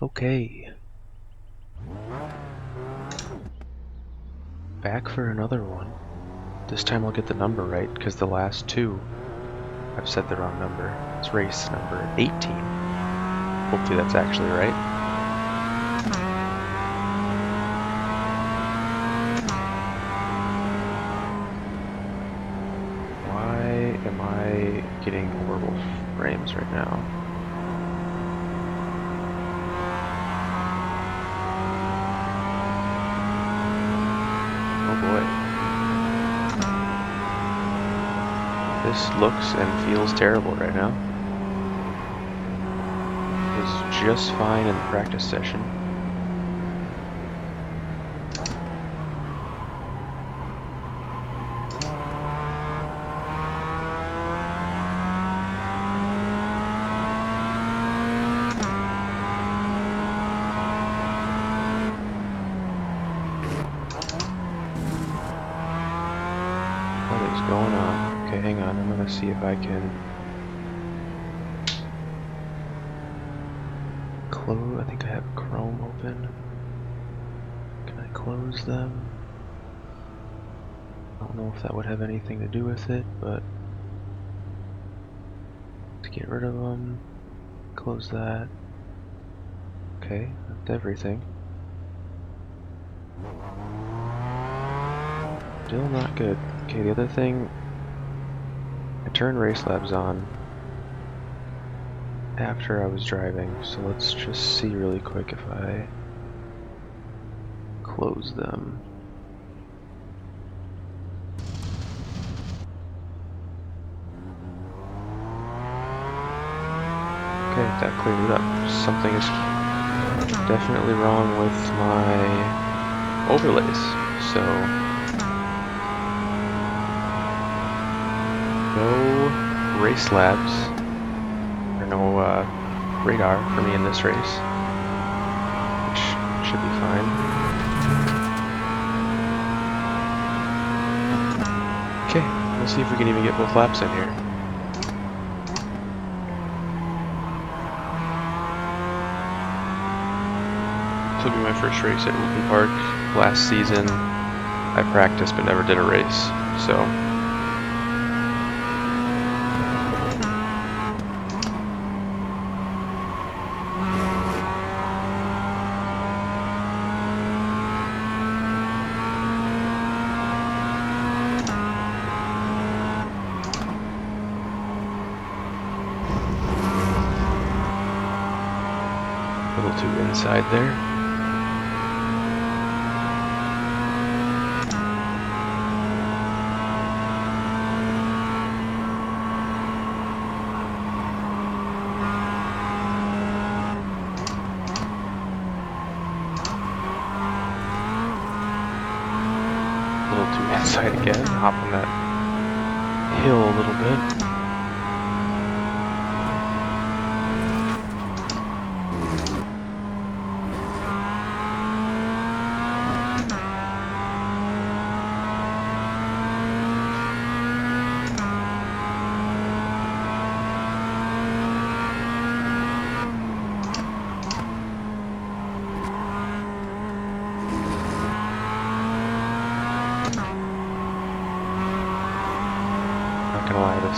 Okay. Back for another one. This time I'll get the number right, because the last two I've said the wrong number. It's race number 18. Hopefully that's actually right. Why am I getting horrible frames right now? Oh boy. This looks and feels terrible right now. It was just fine in the practice session. What is going on? Okay, hang on. I'm gonna see if I can close. I think I have Chrome open. Can I close them? I don't know if that would have anything to do with it, but let's get rid of them. Close that. Okay, that's everything. Still not good. Okay, the other thing, I turned Race Labs on after I was driving, so let's just see really quick if I close them. Okay, that cleared it up. Something is definitely wrong with my overlays, so no Race Labs, or no radar for me in this race, which should be fine. Okay, let's see if we can even get both laps in here. This will be my first race at Oulton Park. Last season I practiced but never did a race, so a little too inside there. Inside again, hop on that hill a little bit.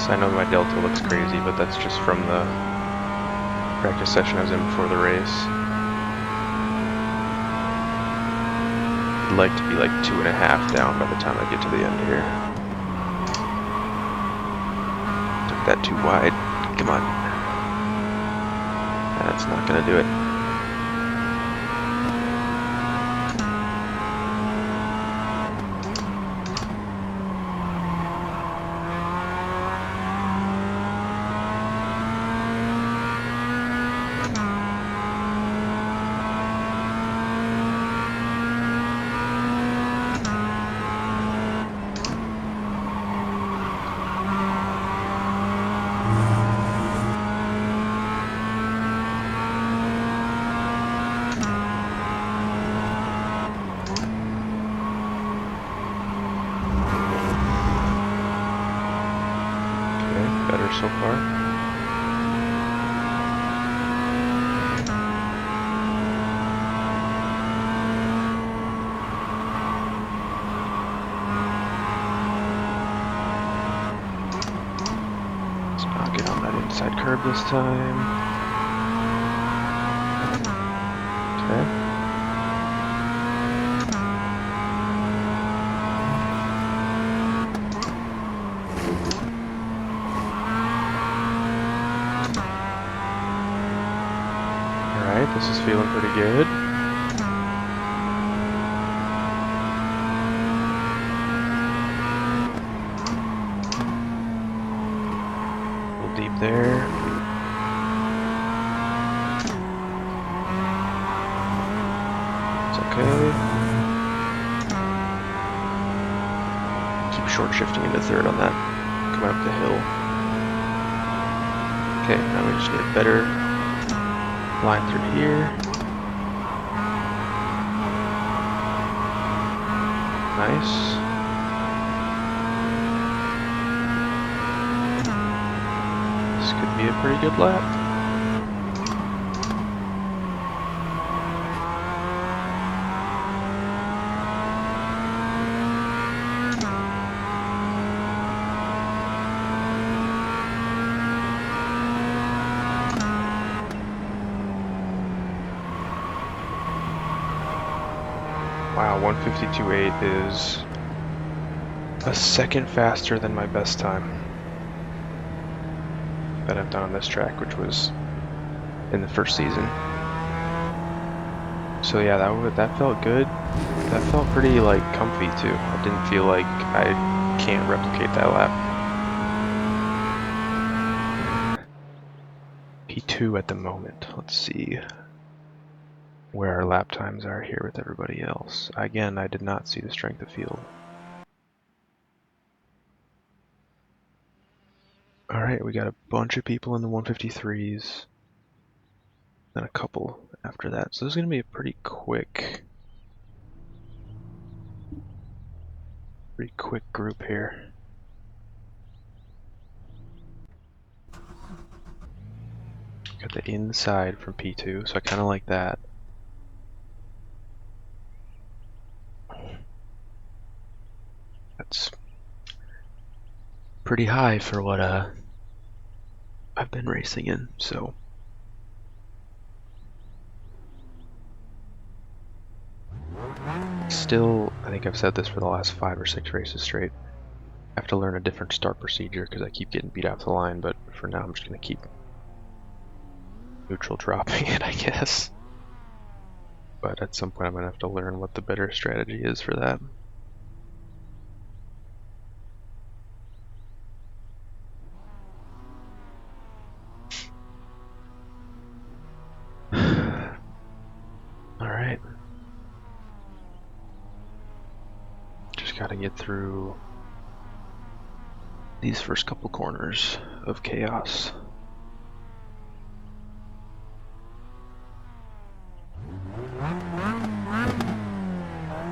I know my delta looks crazy, but that's just from the practice session I was in before the race. I'd like to be like 2.5 down by the time I get to the end here. Took that too wide. Come on. That's not gonna do it. Inside curb this time. Okay. Alright, this is feeling pretty good. A little deep there. Okay. Keep short shifting into third on that. Coming up the hill. Okay, now we just need a better line through here. Nice. This could be a pretty good lap. Wow, 152.8 is a second faster than my best time that I've done on this track, which was in the first season. So yeah, that felt good. That felt pretty like comfy too. I didn't feel like I can't replicate that lap. P2 at the moment. Let's see where our lap times are here with everybody else. Again, I did not see the strength of field. Alright, we got a bunch of people in the 153s, then a couple after that. So this is going to be a pretty quick group here. Got the inside from P2, so I kind of like that. That's pretty high for what I've been racing in, so still, I think I've said this for the last 5 or 6 races straight. I have to learn a different start procedure because I keep getting beat off the line, but for now I'm just going to keep neutral dropping it, I guess. But at some point I'm going to have to learn what the better strategy is for that. Alright. Just gotta get through these first couple corners of chaos.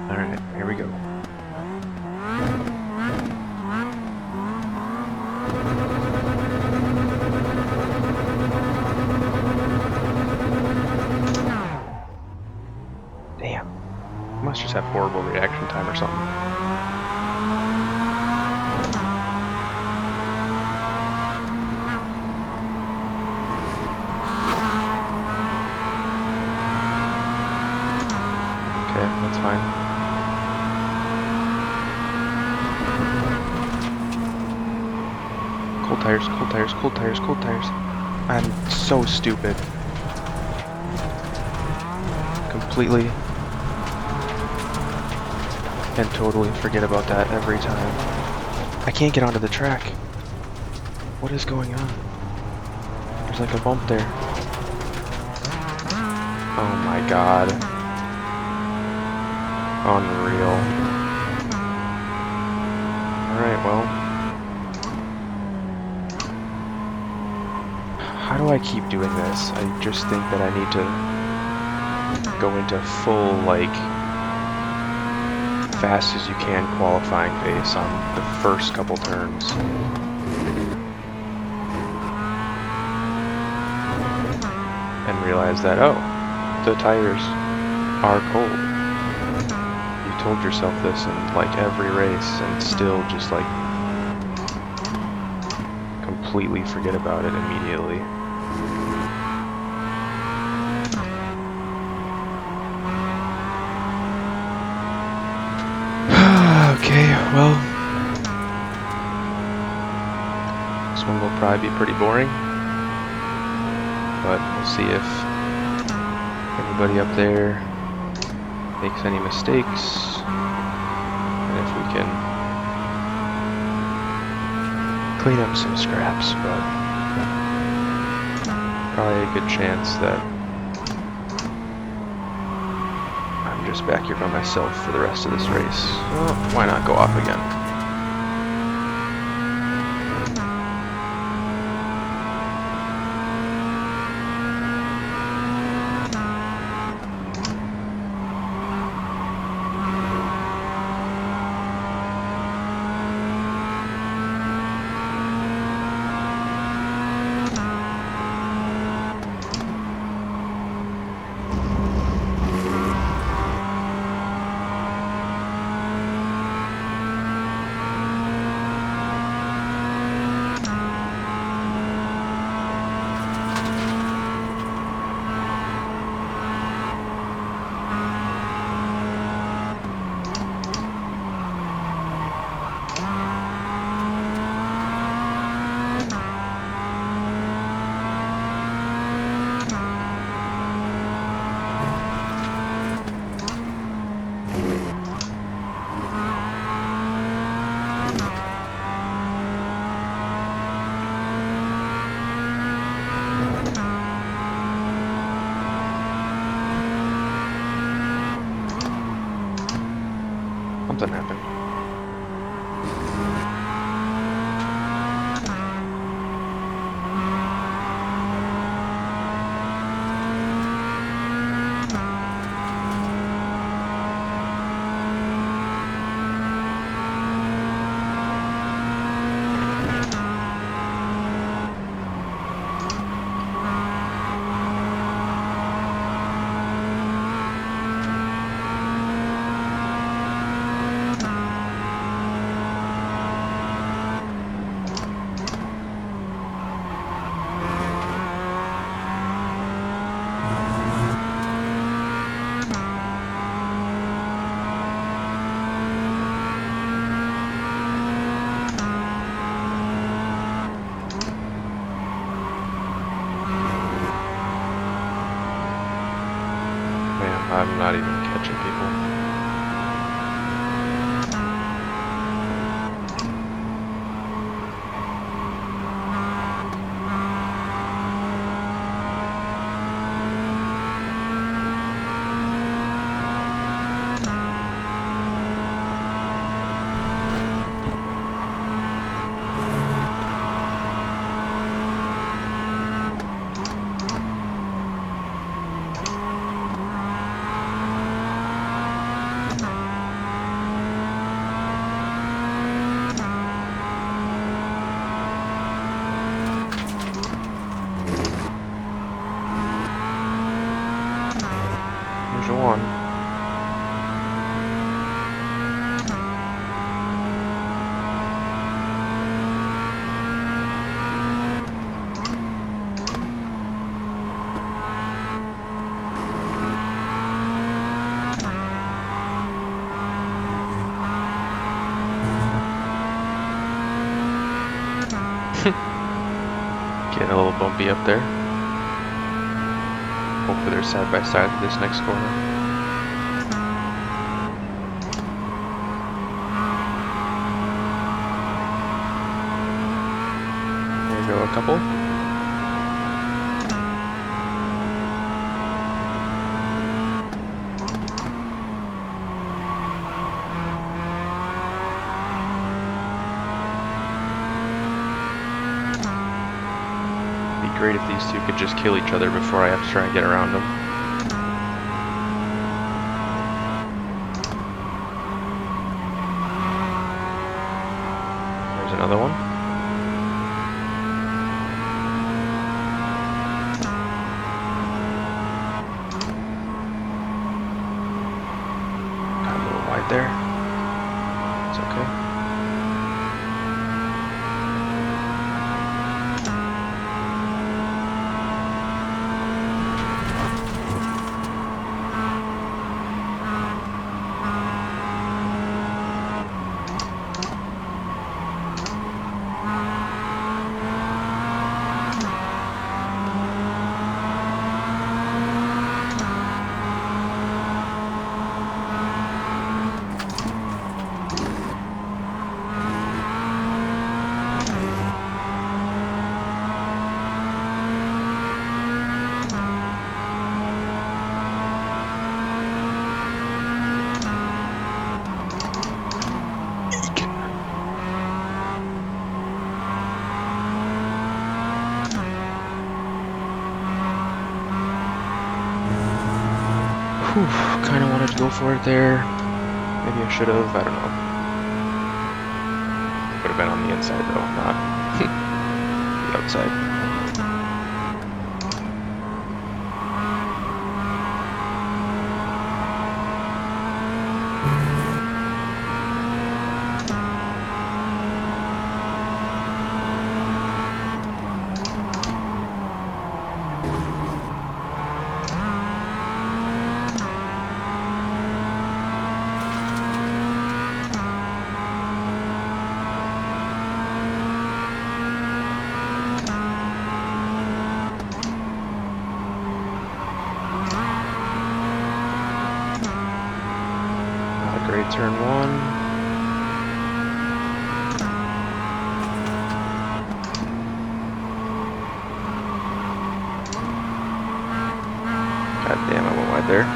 Alright, here we go. Damn. I must just have horrible reaction time or something. Okay, that's fine. Cold tires, cold tires, cold tires, cold tires. I'm so stupid. Completely and totally forget about that every time. I can't get onto the track. What is going on? There's like a bump there. Oh my god. Unreal. Alright, well. How do I keep doing this? I just think that I need to go into full, like, fast as you can qualifying pace on the first couple turns. And realize that, oh, the tires are cold. You told yourself this in like every race and still just like completely forget about it immediately. Okay, well, this one will probably be pretty boring, but we'll see if anybody up there makes any mistakes, and if we can clean up some scraps, but probably a good chance that I'm just back here by myself for the rest of this race. Well, why not go off again? Something happened. I'm not even catching people. One. Getting a little bumpy up there. Hopefully they're side by side for this next corner. Go a couple. Be great if these two could just kill each other before I have to try and get around them. There's another one. There. It's okay. Whew, kind of wanted to go for it there. Maybe I should have, I don't know. Would have been on the inside though, not the outside. Great turn one. God damn, I went wide there.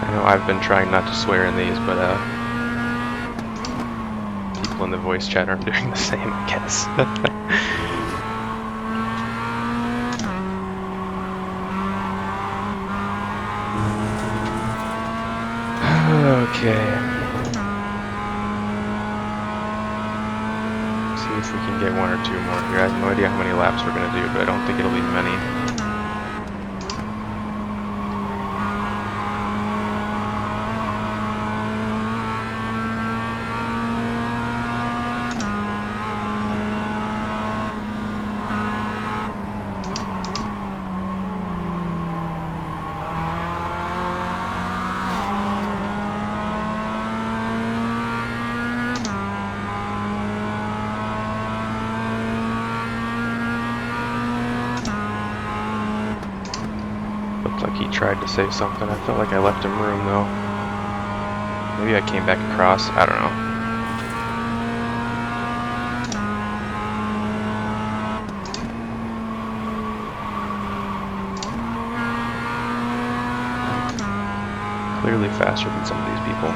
I know I've been trying not to swear in these, but people in the voice chat aren't doing the same, I guess. Okay. See if we can get one or two more here. I have no idea how many laps we're gonna do, but I don't think it'll be many. Like he tried to say something. I felt like I left him room though. Maybe I came back across. I don't know. Clearly faster than some of these people.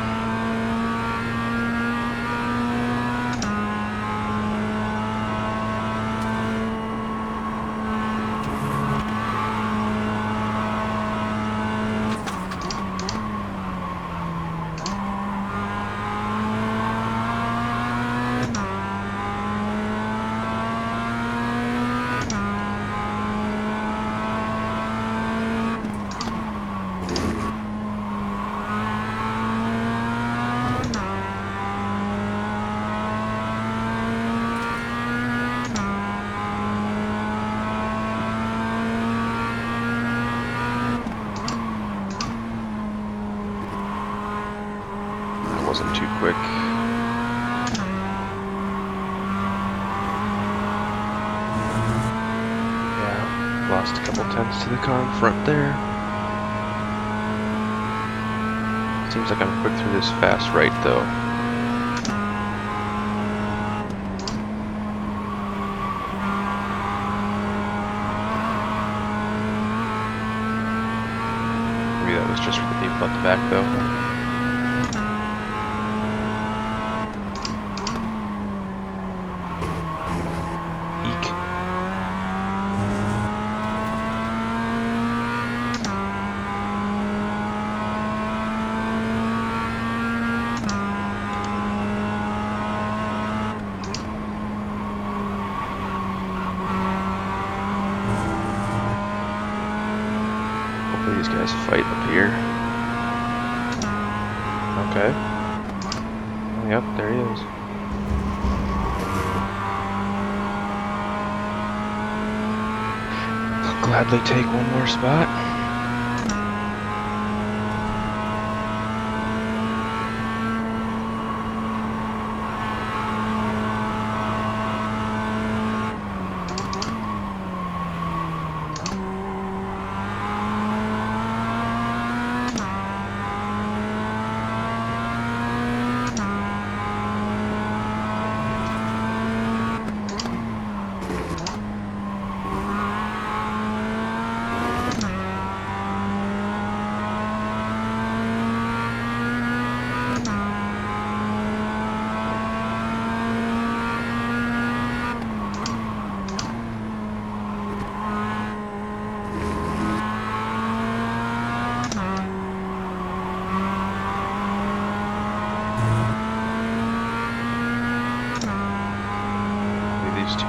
Wasn't too quick. Yeah, lost a couple tenths to the car in front there. Seems like I'm quick through this fast right though. Maybe that was just for the people at the back though. These guys fight up here. Okay. Yep, there he is. I'll gladly take one more spot.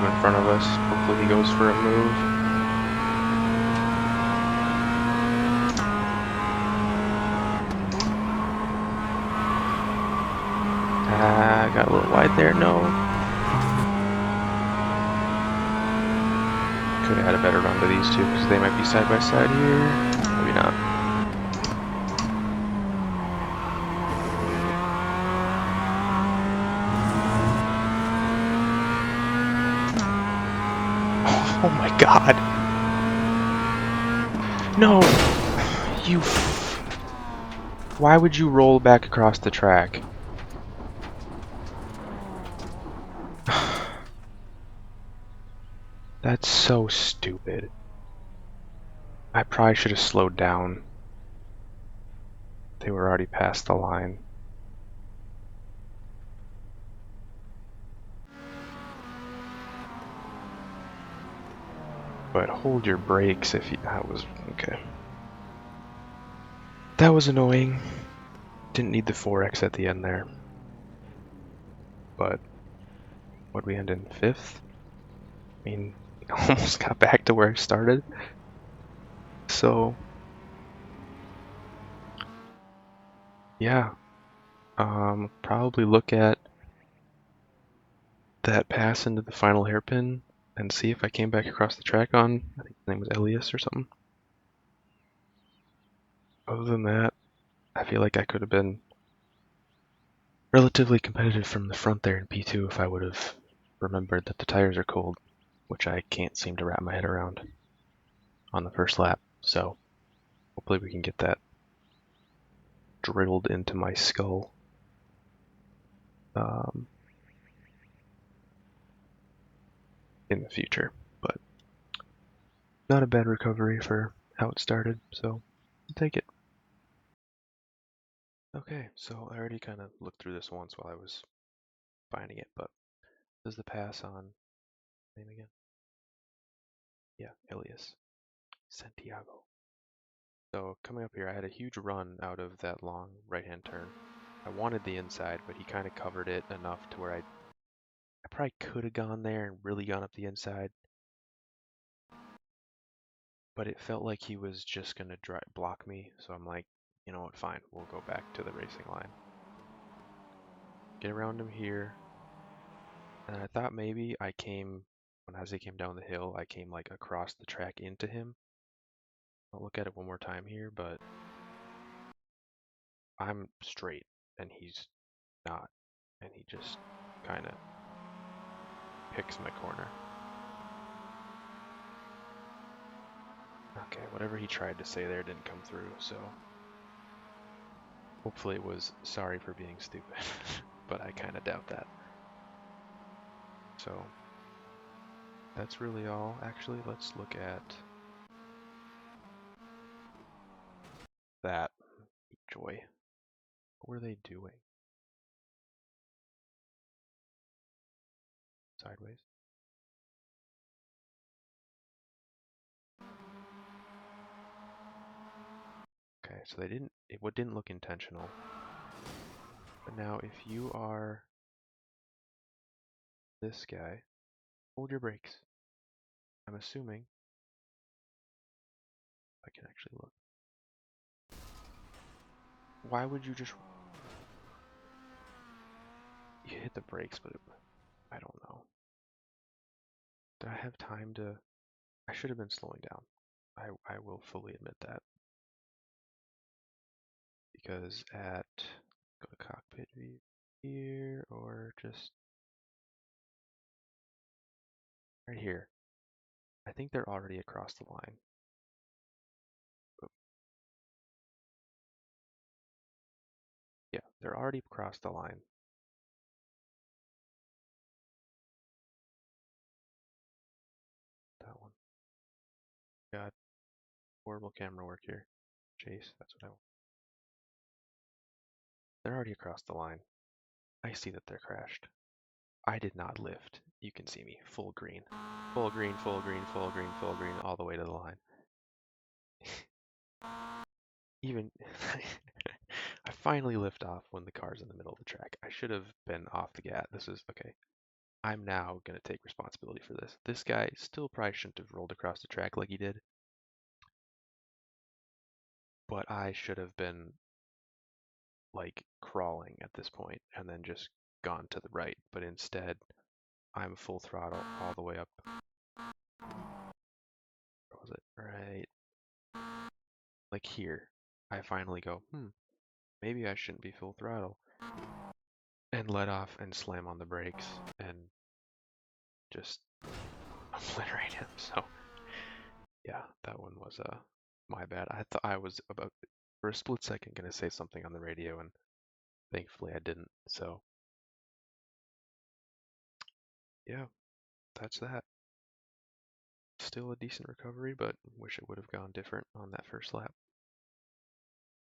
two in front of us. Hopefully he goes for a move. Got a little wide there, no. Could have had a better run to these two because they might be side by side here. Maybe not. Oh my god. No! You Why would you roll back across the track? That's so stupid. I probably should have slowed down. They were already past the line. But hold your brakes if you... That was... okay. That was annoying. Didn't need the 4X at the end there. But... what'd we end in? 5th? I mean, almost got back to where I started. So... yeah. Probably look at that pass into the final hairpin and see if I came back across the track on... I think his name was Elias or something. Other than that, I feel like I could have been relatively competitive from the front there in P2 if I would have remembered that the tires are cold, which I can't seem to wrap my head around on the first lap. So hopefully we can get that drilled into my skull. In the future, but not a bad recovery for how it started, so I'll take it. Okay, so I already kind of looked through this once while I was finding it, but this is the pass on name again? Yeah, Elias Santiago. So coming up here, I had a huge run out of that long right-hand turn. I wanted the inside, but he kind of covered it enough to where I probably could have gone there and really gone up the inside. But it felt like he was just going to block me, so I'm like, you know what, fine, we'll go back to the racing line. Get around him here. And I thought maybe as he came down the hill, I came like across the track into him. I'll look at it one more time here, but I'm straight and he's not. And he just kind of picks my corner. Okay, whatever he tried to say there didn't come through, so hopefully it was sorry for being stupid, but I kind of doubt that. So that's really all. Actually, let's look at that. Joy. What were they doing? Sideways. Okay, so it didn't look intentional. But now if you are this guy, hold your brakes. I'm assuming I can actually look. Why would you just... You hit the brakes, but I don't know. Did I have time to... I should have been slowing down. I will fully admit that. Because go to cockpit view here, or just right here. I think they're already across the line. But yeah, they're already across the line. That one. Got horrible camera work here. Chase, that's what I want. They're already across the line. I see that they're crashed. I did not lift. You can see me. Full green. Full green, full green, full green, full green, all the way to the line. Even... I finally lift off when the car's in the middle of the track. I should have been off the gas. This is... okay. I'm now going to take responsibility for this. This guy still probably shouldn't have rolled across the track like he did, but I should have been like crawling at this point and then just gone to the right. But instead, I'm full throttle all the way up. What was it? Right, like here. I finally go, maybe I shouldn't be full throttle, and let off and slam on the brakes and just obliterate him. So yeah, that one was my bad. I thought I was about for a split second gonna say something on the radio, and thankfully I didn't. So yeah, that's that. Still a decent recovery, but wish it would have gone different on that first lap.